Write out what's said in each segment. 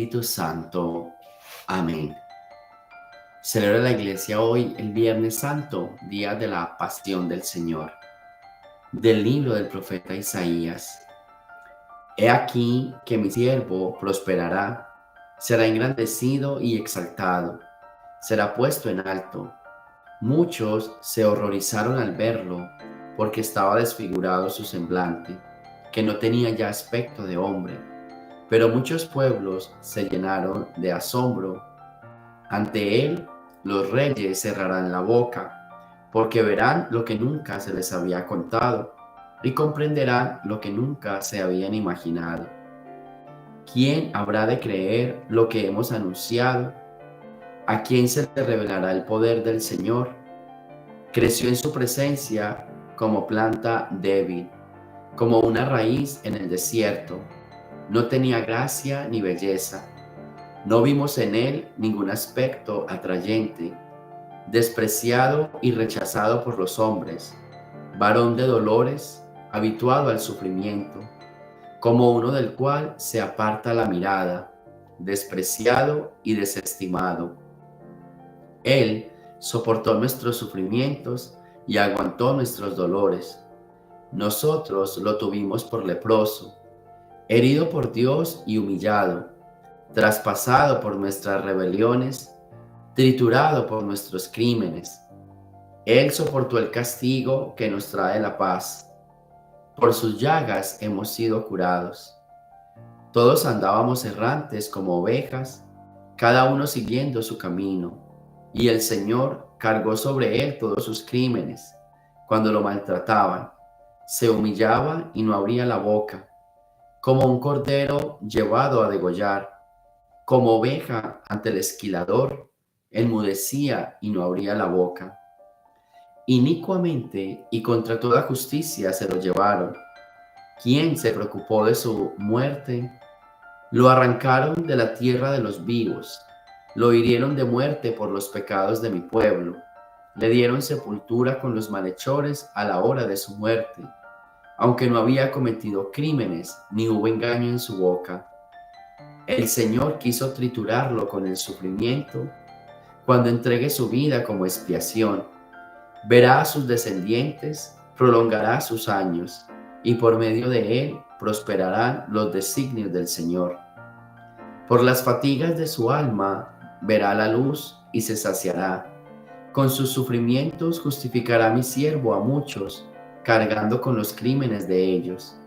Espíritu Santo. Amén. Celebra la Iglesia hoy el Viernes Santo, día de la Pasión del Señor. Del libro del profeta Isaías. He aquí que mi siervo prosperará, será engrandecido y exaltado, será puesto en alto. Muchos se horrorizaron al verlo, porque estaba desfigurado su semblante, que no tenía ya aspecto de hombre. Pero muchos pueblos se llenaron de asombro. Ante él, los reyes cerrarán la boca, porque verán lo que nunca se les había contado y comprenderán lo que nunca se habían imaginado. ¿Quién habrá de creer lo que hemos anunciado? ¿A quién se le revelará el poder del Señor? Creció en su presencia como planta débil, como una raíz en el desierto. No tenía gracia ni belleza. No vimos en él ningún aspecto atrayente, despreciado y rechazado por los hombres, varón de dolores, habituado al sufrimiento, como uno del cual se aparta la mirada, despreciado y desestimado. Él soportó nuestros sufrimientos y aguantó nuestros dolores. Nosotros lo tuvimos por leproso, herido por Dios y humillado, traspasado por nuestras rebeliones, triturado por nuestros crímenes. Él soportó el castigo que nos trae la paz. Por sus llagas hemos sido curados. Todos andábamos errantes como ovejas, cada uno siguiendo su camino, y el Señor cargó sobre él todos sus crímenes. Cuando lo maltrataban, se humillaba y no abría la boca, como un cordero llevado a degollar, como oveja ante el esquilador, enmudecía y no abría la boca. Inicuamente y contra toda justicia se lo llevaron. ¿Quién se preocupó de su muerte? Lo arrancaron de la tierra de los vivos, lo hirieron de muerte por los pecados de mi pueblo, le dieron sepultura con los malhechores a la hora de su muerte, aunque no había cometido crímenes ni hubo engaño en su boca. El Señor quiso triturarlo con el sufrimiento cuando entregue su vida como expiación. Verá a sus descendientes, prolongará sus años, y por medio de él prosperarán los designios del Señor. Por las fatigas de su alma verá la luz y se saciará. Con sus sufrimientos justificará mi siervo a muchos, cargando con los crímenes de ellos.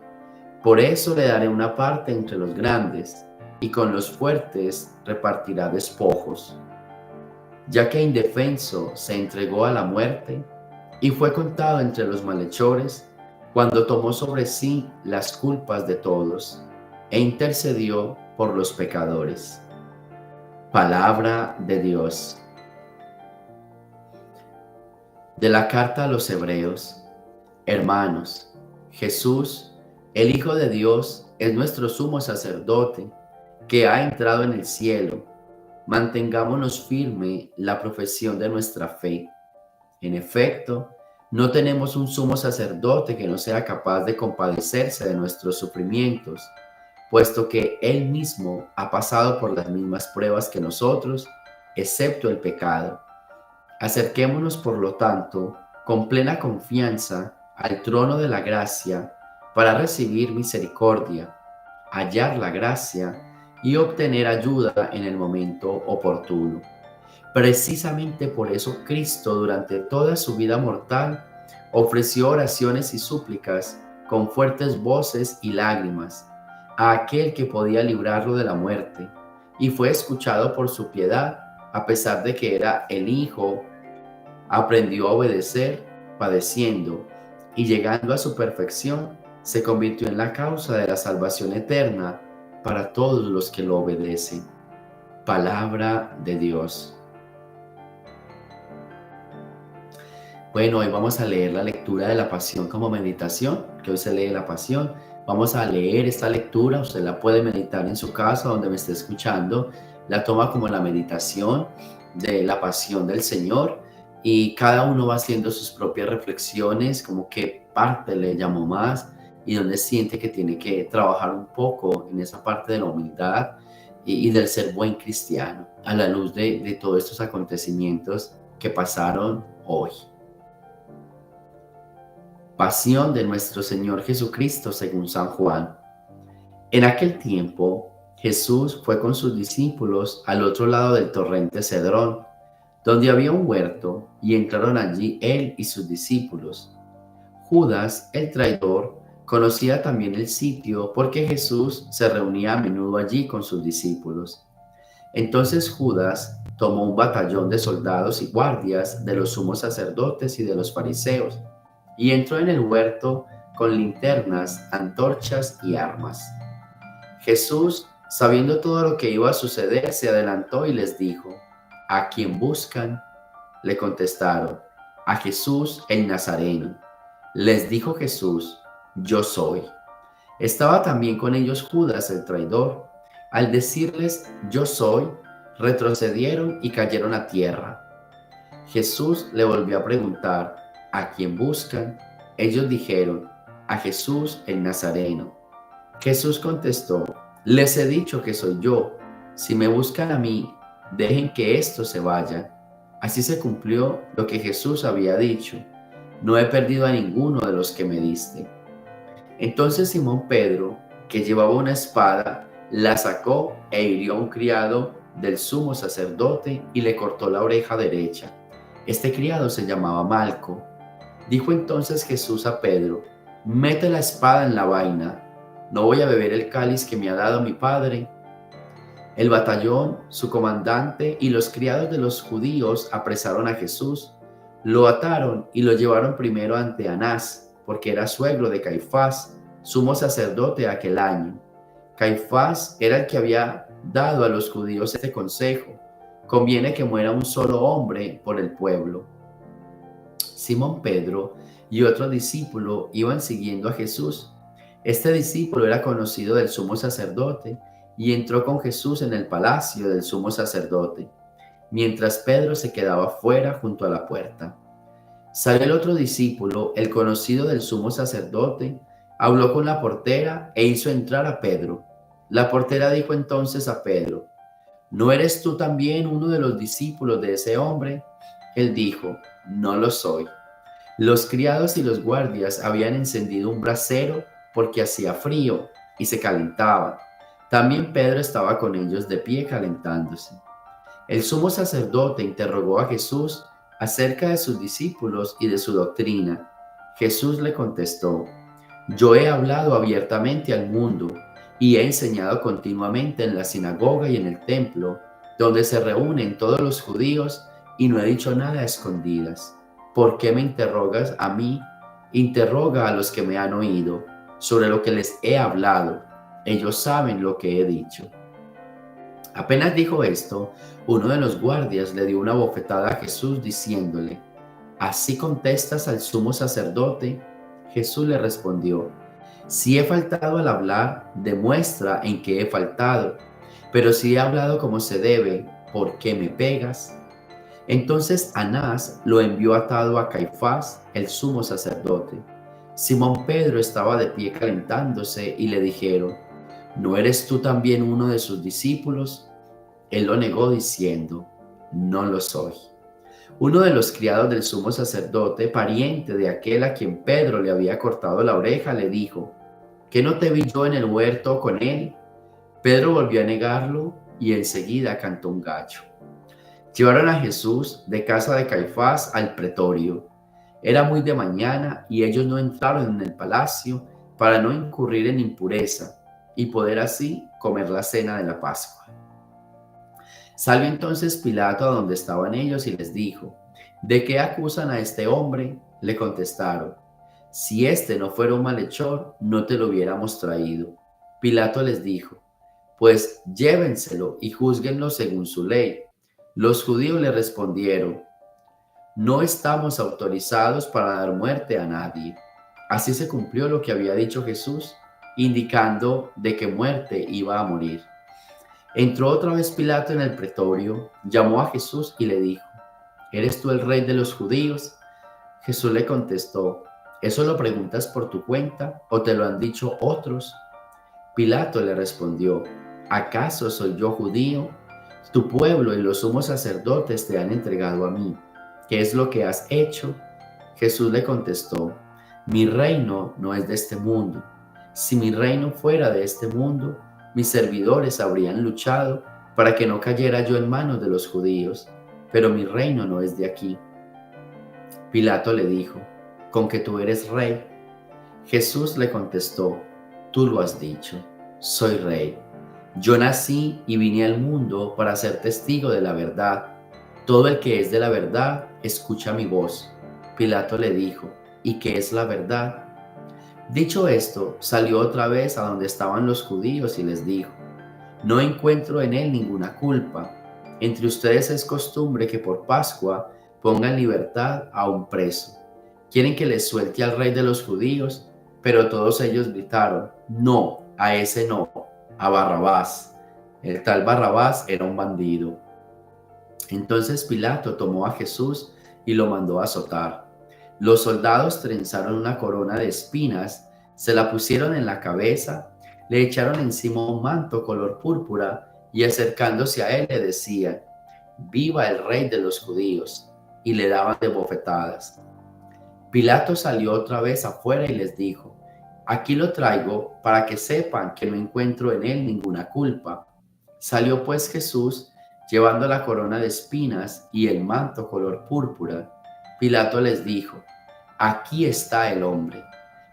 Por eso le daré una parte entre los grandes, y con los fuertes repartirá despojos. Ya que indefenso se entregó a la muerte y fue contado entre los malhechores, cuando tomó sobre sí las culpas de todos e intercedió por los pecadores. Palabra de Dios. De la carta a los Hebreos. Hermanos, Jesús, el Hijo de Dios, es nuestro sumo sacerdote, que ha entrado en el cielo. Mantengámonos firme la profesión de nuestra fe. En efecto, no tenemos un sumo sacerdote que no sea capaz de compadecerse de nuestros sufrimientos, puesto que Él mismo ha pasado por las mismas pruebas que nosotros, excepto el pecado. Acerquémonos, por lo tanto, con plena confianza al trono de la gracia para recibir misericordia, hallar la gracia y obtener ayuda en el momento oportuno. Precisamente por eso Cristo, durante toda su vida mortal, ofreció oraciones y súplicas con fuertes voces y lágrimas a aquel que podía librarlo de la muerte, y fue escuchado por su piedad, a pesar de que era el Hijo. Aprendió a obedecer, padeciendo, y llegando a su perfección, se convirtió en la causa de la salvación eterna para todos los que lo obedecen. Palabra de Dios. Bueno, hoy vamos a leer la lectura de la Pasión como meditación, que hoy se lee la Pasión. Vamos a leer esta lectura, usted la puede meditar en su casa, donde me esté escuchando, la toma como la meditación de la Pasión del Señor, y cada uno va haciendo sus propias reflexiones, como qué parte le llamó más y donde siente que tiene que trabajar un poco en esa parte de la humildad y del ser buen cristiano a la luz de todos estos acontecimientos que pasaron hoy. Pasión de nuestro Señor Jesucristo según San Juan. En aquel tiempo, Jesús fue con sus discípulos al otro lado del torrente Cedrón, donde había un huerto, y entraron allí él y sus discípulos. Judas, el traidor, conocía también el sitio porque Jesús se reunía a menudo allí con sus discípulos. Entonces Judas tomó un batallón de soldados y guardias de los sumos sacerdotes y de los fariseos, y entró en el huerto con linternas, antorchas y armas. Jesús, sabiendo todo lo que iba a suceder, se adelantó y les dijo: ¿A quién buscan? Le contestaron: a Jesús el Nazareno. Les dijo Jesús: yo soy. Estaba también con ellos Judas el traidor. Al decirles yo soy, retrocedieron y cayeron a tierra. Jesús le volvió a preguntar: ¿a quién buscan? Ellos dijeron: a Jesús el Nazareno. Jesús contestó: les he dicho que soy yo. Si me buscan a mí, dejen que estos se vayan. Así se cumplió lo que Jesús había dicho: no he perdido a ninguno de los que me diste. Entonces Simón Pedro, que llevaba una espada, la sacó e hirió a un criado del sumo sacerdote y le cortó la oreja derecha. Este criado se llamaba Malco. Dijo entonces Jesús a Pedro: mete la espada en la vaina. ¿No voy a beber el cáliz que me ha dado mi padre? El batallón, su comandante y los criados de los judíos apresaron a Jesús, lo ataron y lo llevaron primero ante Anás, porque era suegro de Caifás, sumo sacerdote aquel año. Caifás era el que había dado a los judíos este consejo: conviene que muera un solo hombre por el pueblo. Simón Pedro y otro discípulo iban siguiendo a Jesús. Este discípulo era conocido del sumo sacerdote y entró con Jesús en el palacio del sumo sacerdote, mientras Pedro se quedaba fuera junto a la puerta. Salió el otro discípulo, el conocido del sumo sacerdote, habló con la portera e hizo entrar a Pedro. La portera dijo entonces a Pedro: ¿no eres tú también uno de los discípulos de ese hombre? Él dijo: no lo soy. Los criados y los guardias habían encendido un brasero porque hacía frío y se calentaba. También Pedro estaba con ellos de pie calentándose. El sumo sacerdote interrogó a Jesús acerca de sus discípulos y de su doctrina. Jesús le contestó: yo he hablado abiertamente al mundo y he enseñado continuamente en la sinagoga y en el templo, donde se reúnen todos los judíos, y no he dicho nada a escondidas. ¿Por qué me interrogas a mí? Interroga a los que me han oído sobre lo que les he hablado. Ellos saben lo que he dicho. Apenas dijo esto, uno de los guardias le dio una bofetada a Jesús diciéndole: ¿así contestas al sumo sacerdote? Jesús le respondió: si he faltado al hablar, demuestra en qué he faltado. Pero si he hablado como se debe, ¿por qué me pegas? Entonces Anás lo envió atado a Caifás, el sumo sacerdote. Simón Pedro estaba de pie calentándose y le dijeron: ¿no eres tú también uno de sus discípulos? Él lo negó diciendo: no lo soy. Uno de los criados del sumo sacerdote, pariente de aquel a quien Pedro le había cortado la oreja, le dijo: ¿qué no te vi yo en el huerto con él? Pedro volvió a negarlo y enseguida cantó un gallo. Llevaron a Jesús de casa de Caifás al pretorio. Era muy de mañana y ellos no entraron en el palacio para no incurrir en impureza y poder así comer la cena de la Pascua. Salió entonces Pilato a donde estaban ellos y les dijo: ¿de qué acusan a este hombre? Le contestaron: si este no fuera un malhechor, no te lo hubiéramos traído. Pilato les dijo: pues llévenselo y júzguenlo según su ley. Los judíos le respondieron: no estamos autorizados para dar muerte a nadie. Así se cumplió lo que había dicho Jesús, indicando de qué muerte iba a morir. Entró otra vez Pilato en el pretorio, llamó a Jesús y le dijo: ¿eres tú el rey de los judíos? Jesús le contestó: ¿eso lo preguntas por tu cuenta o te lo han dicho otros? Pilato le respondió: ¿Acaso soy yo judío? Tu pueblo y los sumos sacerdotes te han entregado a mí. ¿Qué es lo que has hecho? Jesús le contestó, mi reino no es de este mundo. Si mi reino fuera de este mundo, mis servidores habrían luchado para que no cayera yo en manos de los judíos, pero mi reino no es de aquí. Pilato le dijo, ¿con que tú eres rey? Jesús le contestó, tú lo has dicho, soy rey. Yo nací y vine al mundo para ser testigo de la verdad. Todo el que es de la verdad, escucha mi voz. Pilato le dijo, ¿y qué es la verdad? Dicho esto, salió otra vez a donde estaban los judíos y les dijo, no encuentro en él ninguna culpa. Entre ustedes es costumbre que por Pascua pongan en libertad a un preso. Quieren que les suelte al rey de los judíos, pero todos ellos gritaron, no, a ese no, a Barrabás. El tal Barrabás era un bandido. Entonces Pilato tomó a Jesús y lo mandó a azotar. Los soldados trenzaron una corona de espinas, se la pusieron en la cabeza, le echaron encima un manto color púrpura y acercándose a él le decían, viva el rey de los judíos, y le daban de bofetadas. Pilato salió otra vez afuera y les dijo, aquí lo traigo para que sepan que no encuentro en él ninguna culpa. Salió pues Jesús llevando la corona de espinas y el manto color púrpura. Pilato les dijo, aquí está el hombre.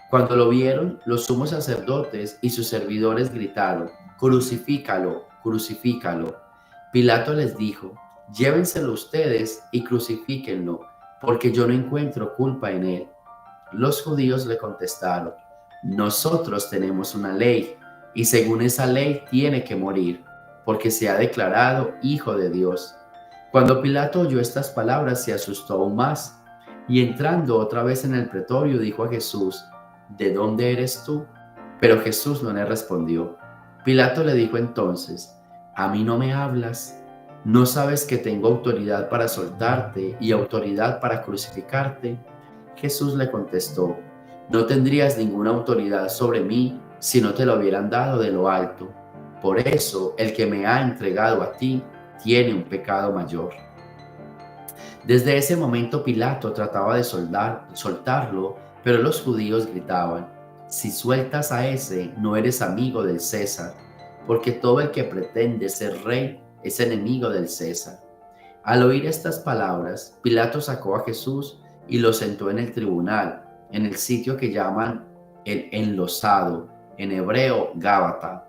Cuando lo vieron, los sumos sacerdotes y sus servidores gritaron, crucifícalo, crucifícalo. Pilato les dijo, llévenselo ustedes y crucifíquenlo, porque yo no encuentro culpa en él. Los judíos le contestaron, nosotros tenemos una ley, y según esa ley tiene que morir, porque se ha declarado hijo de Dios. Cuando Pilato oyó estas palabras, se asustó aún más, y entrando otra vez en el pretorio, dijo a Jesús, ¿de dónde eres tú? Pero Jesús no le respondió. Pilato le dijo entonces, ¿a mí no me hablas? ¿No sabes que tengo autoridad para soltarte y autoridad para crucificarte? Jesús le contestó, no tendrías ninguna autoridad sobre mí si no te lo hubieran dado de lo alto. Por eso el que me ha entregado a ti tiene un pecado mayor. Desde ese momento Pilato trataba de soltarlo, pero los judíos gritaban, si sueltas a ese, no eres amigo del César, porque todo el que pretende ser rey es enemigo del César. Al oír estas palabras, Pilato sacó a Jesús y lo sentó en el tribunal, en el sitio que llaman el enlosado, en hebreo Gábata.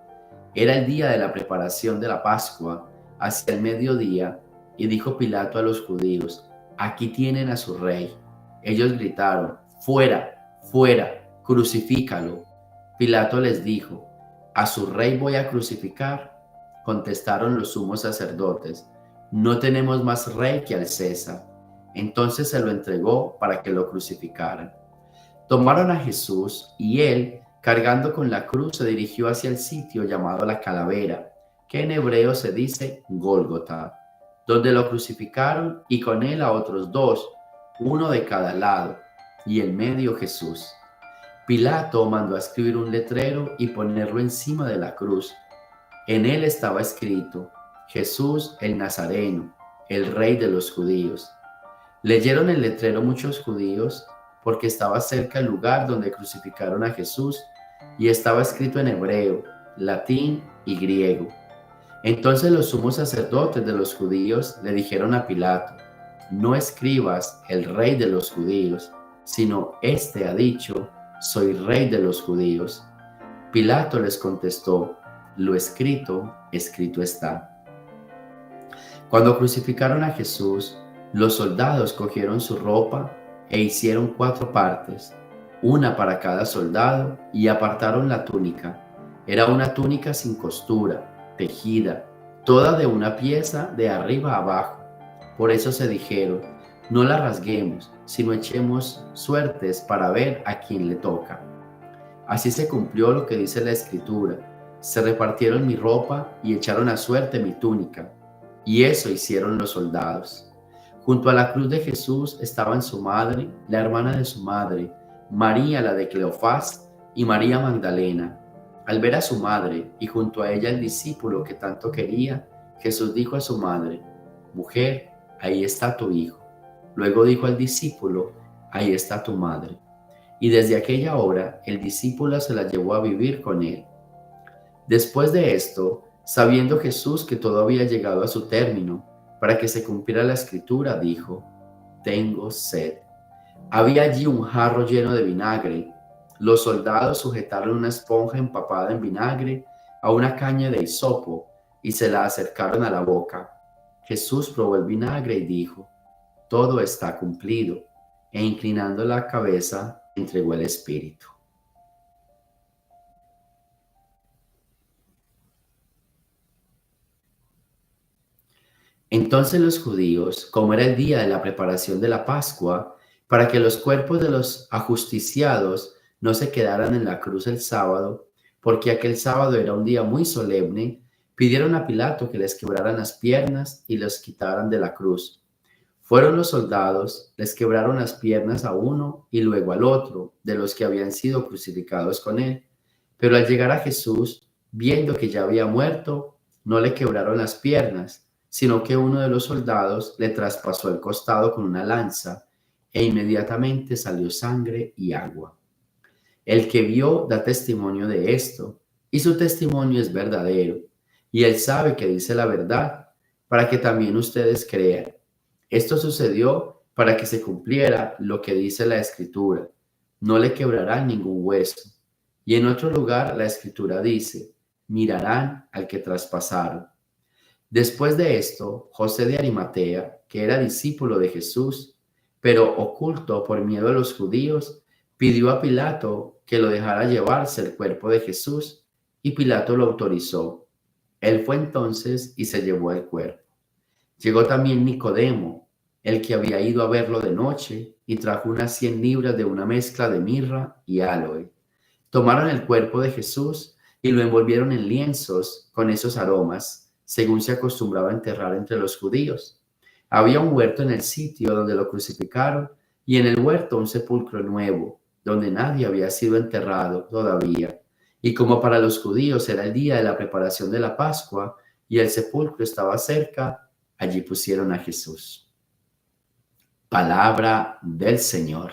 Era el día de la preparación de la Pascua, hacia el mediodía, y dijo Pilato a los judíos, aquí tienen a su rey. Ellos gritaron, fuera, fuera, crucifícalo. Pilato les dijo, ¿a su rey voy a crucificar? Contestaron los sumos sacerdotes, no tenemos más rey que al César. Entonces se lo entregó para que lo crucificaran. Tomaron a Jesús y él, cargando con la cruz, se dirigió hacia el sitio llamado la Calavera, que en hebreo se dice Gólgota, donde lo crucificaron y con él a otros dos, uno de cada lado, y en medio Jesús. Pilato mandó a escribir un letrero y ponerlo encima de la cruz. En él estaba escrito, Jesús el Nazareno, el Rey de los judíos. Leyeron el letrero muchos judíos porque estaba cerca el lugar donde crucificaron a Jesús y estaba escrito en hebreo, latín y griego. Entonces los sumos sacerdotes de los judíos le dijeron a Pilato, no escribas el Rey de los judíos, sino este ha dicho, soy Rey de los judíos. Pilato les contestó, lo escrito, escrito está. Cuando crucificaron a Jesús, los soldados cogieron su ropa e hicieron 4 partes, una para cada soldado, y apartaron la túnica. Era una túnica sin costura, tejida, toda de una pieza de arriba a abajo. Por eso se dijeron, no la rasguemos, sino echemos suertes para ver a quién le toca. Así se cumplió lo que dice la Escritura. Se repartieron mi ropa y echaron a suerte mi túnica. Y eso hicieron los soldados. Junto a la cruz de Jesús estaban su madre, la hermana de su madre, María la de Cleofás y María Magdalena. Al ver a su madre y junto a ella el discípulo que tanto quería, Jesús dijo a su madre: Mujer, ahí está tu hijo. Luego dijo al discípulo: Ahí está tu madre. Y desde aquella hora el discípulo se la llevó a vivir con él. Después de esto, sabiendo Jesús que todo había llegado a su término, para que se cumpliera la escritura, dijo: Tengo sed. Había allí un jarro lleno de vinagre. Los soldados sujetaron una esponja empapada en vinagre a una caña de hisopo y se la acercaron a la boca. Jesús probó el vinagre y dijo: Todo está cumplido. E inclinando la cabeza, entregó el espíritu. Entonces los judíos, como era el día de la preparación de la Pascua, para que los cuerpos de los ajusticiados no se quedaran en la cruz el sábado, porque aquel sábado era un día muy solemne, pidieron a Pilato que les quebraran las piernas y los quitaran de la cruz. Fueron los soldados, les quebraron las piernas a uno y luego al otro, de los que habían sido crucificados con él. Pero al llegar a Jesús, viendo que ya había muerto, no le quebraron las piernas, sino que uno de los soldados le traspasó el costado con una lanza, e inmediatamente salió sangre y agua. El que vio da testimonio de esto, y su testimonio es verdadero, y él sabe que dice la verdad, para que también ustedes crean. Esto sucedió para que se cumpliera lo que dice la Escritura: no le quebrarán ningún hueso. Y en otro lugar la Escritura dice: mirarán al que traspasaron. Después de esto, José de Arimatea, que era discípulo de Jesús, pero oculto por miedo a los judíos, pidió a Pilato que lo dejara llevarse el cuerpo de Jesús, y Pilato lo autorizó. Él fue entonces y se llevó el cuerpo. Llegó también Nicodemo, el que había ido a verlo de noche, y trajo unas 100 libras de una mezcla de mirra y áloe. Tomaron el cuerpo de Jesús y lo envolvieron en lienzos con esos aromas, según se acostumbraba a enterrar entre los judíos. Había un huerto en el sitio donde lo crucificaron, y en el huerto un sepulcro nuevo, donde nadie había sido enterrado todavía. Y como para los judíos era el día de la preparación de la Pascua y el sepulcro estaba cerca, allí pusieron a Jesús. Palabra del Señor.